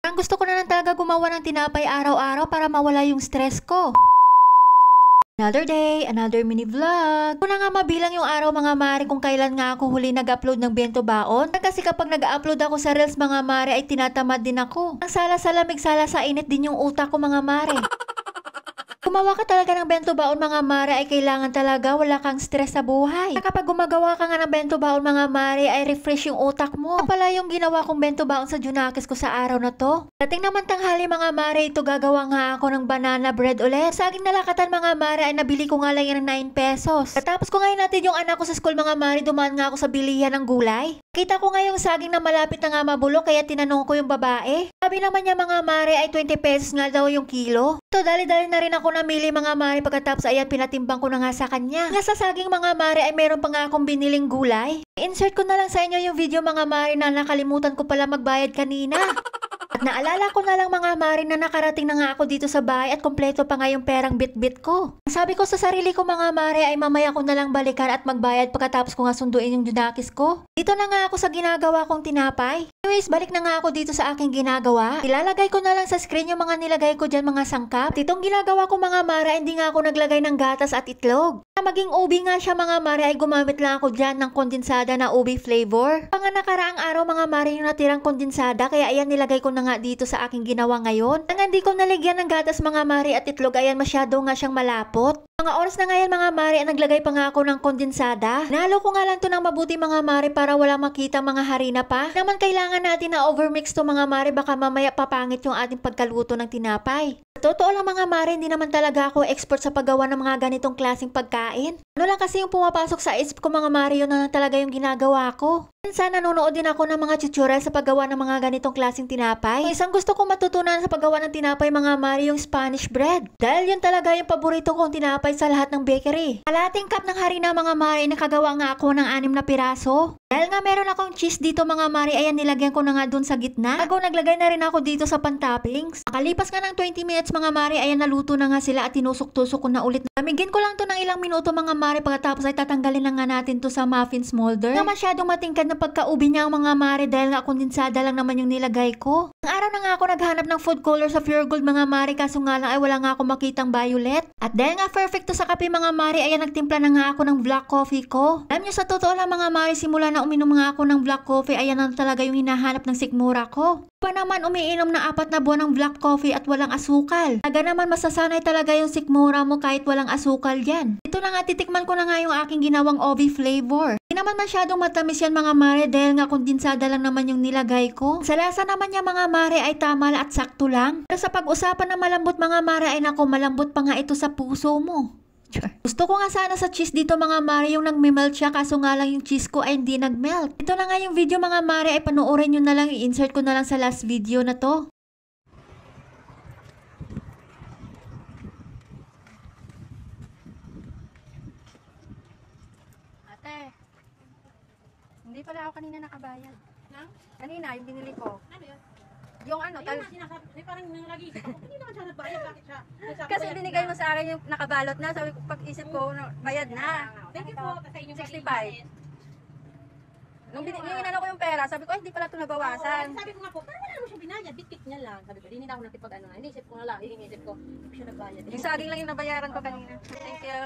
Ang gusto ko na lang talaga gumawa ng tinapay araw-araw para mawala yung stress ko. Another day, another mini vlog. Kung na nga mabilang yung araw mga mare kung kailan nga ako huli nag-upload ng Bento Baon. Kasi kapag nag-upload ako sa Reels mga mare ay tinatamad din ako. Ang sala sa lamig, sala sa init din yung utak ko mga mare. Gumawa ka talaga ng Bento Baon mga mare ay kailangan talaga wala kang stress sa buhay. Kapag gumagawa ka nga ng Bento Baon mga mare ay refresh yung utak mo. Pala yung ginawa kong Bento Baon sa Junakis ko sa araw na to. Dating naman tanghali mga mare, ito gagawa nga ako ng banana bread ulit. Saging nalakatan mga mare ay nabili ko nga lang yan ng 9 pesos. Katapos ko ngayon natin yung anak ko sa school mga mare, dumaan nga ako sa bilihan ng gulay. Kita ko nga yung saging na malapit na nga mabulok kaya tinanong ko yung babae. Sabi naman niya mga mare ay 20 pesos nga daw yung kilo. So dali-dali na rin ako namili mga mare pagkatapos ayan pinatimbang ko na nga sa kanya. Nga sa saging mga mare ay meron pa nga akong biniling gulay. Insert ko na lang sa inyo yung video mga mare na nakalimutan ko pala magbayad kanina. At naalala ko na lang mga mare na nakarating na nga ako dito sa bahay at kompleto pa nga yung perang bit-bit ko. Sabi ko sa sarili ko mga mare ay mamaya ko na lang balikan at magbayad pagkatapos ko nga sunduin yung Junakis ko. Dito na nga ako sa ginagawa kong tinapay. Anyways, balik na nga ako dito sa aking ginagawa. Ilalagay ko na lang sa screen yung mga nilagay ko dyan mga sangkap. Itong ginagawa ko mga mare, hindi nga ako naglagay ng gatas at itlog. Maging ubi nga siya mga mare ay gumamit lang ako dyan ng kondensada na ubi flavor. Pang nakaraang araw mga mare yung natirang kondensada kaya ayan nilagay ko na nga dito sa aking ginawa ngayon. Nang hindi ko naligyan ng gatas mga mare at itlog ayan masyado nga siyang malapot. Mga oras na ngayon mga mare naglagay pa nga ako ng kondensada. Nalo ko nga lang to ng mabuti mga mare para wala makita mga harina pa. Naman kailangan natin na overmix to mga mare baka mamaya papangit yung ating pagkaluto ng tinapay. Totoo lang mga mare, hindi naman talaga ako expert sa paggawa ng mga ganitong klaseng pagkain. Ano lang kasi yung pumapasok sa isip ko mga mare, yun na lang talaga yung ginagawa ko. Minsan nanonood din ako ng mga tutorial sa paggawa ng mga ganitong klaseng tinapay. So, isang gusto kong matutunan sa paggawa ng tinapay mga mare yung Spanish bread. Dahil yun talaga yung paborito kong tinapay sa lahat ng bakery. Kalahating cup ng harina mga mare, nakagawa nga ako ng 6 na piraso. Dahil nga meron akong cheese dito mga mare, ayan nilagyan ko na nga dun sa gitna. Bago naglagay na rin ako dito sa pan-toppings. Nakalipas nga ng 20 minutes mga mare, ayan naluto na nga sila at tinusok-tusok ko na ulit. Namigin ko lang to ng ilang minuto mga mare, pagkatapos ay tatanggalin na nga natin to sa muffin molder. Nga masyadong matingkad na pagkaubi niya ang mga mare dahil nga kondensada lang naman yung nilagay ko. Ang araw na nga ako naghanap ng food color sa Pure Gold mga mare, kaso nga lang ay wala nga ako makitang violet. At dahil nga perfect to sa kape mga mare, ayan nagtimpla na nga ako ng black coffee ko. Alam nyo sa totoo lang mga mare, simula na uminom nga ako ng black coffee, ayan na talaga yung hinahanap ng sikmura ko. Pa naman umiinom ng 4 na buwan ng black coffee at walang asukal. Taga naman masasanay talaga yung sikmura mo kahit walang asukal yan. Ito na nga, titikman ko na nga yung aking ginawang OB flavor. Hindi naman masyadong matamis yan mga mare dahil nga kondensada lang naman yung nilagay ko. Sa lasa naman niya mga mare ay tama at sakto lang. Pero sa pag-usapan na malambot mga mare ay nako, malambot pa nga ito sa puso mo. Gusto ko nga sana sa cheese dito mga mare yung nagme-melt siya, kaso nga lang yung cheese ko ay hindi nag-melt. Ito na nga yung video mga mare, ay panoorin nyo na lang, i-insert ko na lang sa last video na to. Ate, hindi pala ako kanina nakabayad. Kanina, yung binili ko. Ano yun? Yung ano, Parang nang lagi isip ako, hindi naman siya nagbayad, bakit siya? kasi binigay mo sa akin yung nakabalot na, sabi ko pag-isip ko, bayad na. Thank you po, sa inyong 65. Nung yung inano ko yung pera, sabi ko, ay, hindi pala ito nabawasan. Sabi ko nga po, parang wala naman siya binayad, bit-bit niya lang. Sabi ko, di na ako natipag ano. Inisip ko na lang, inisip ko, hindi siya nagbayad. Yung saging lang yung nabayaran ko kanina. Thank you.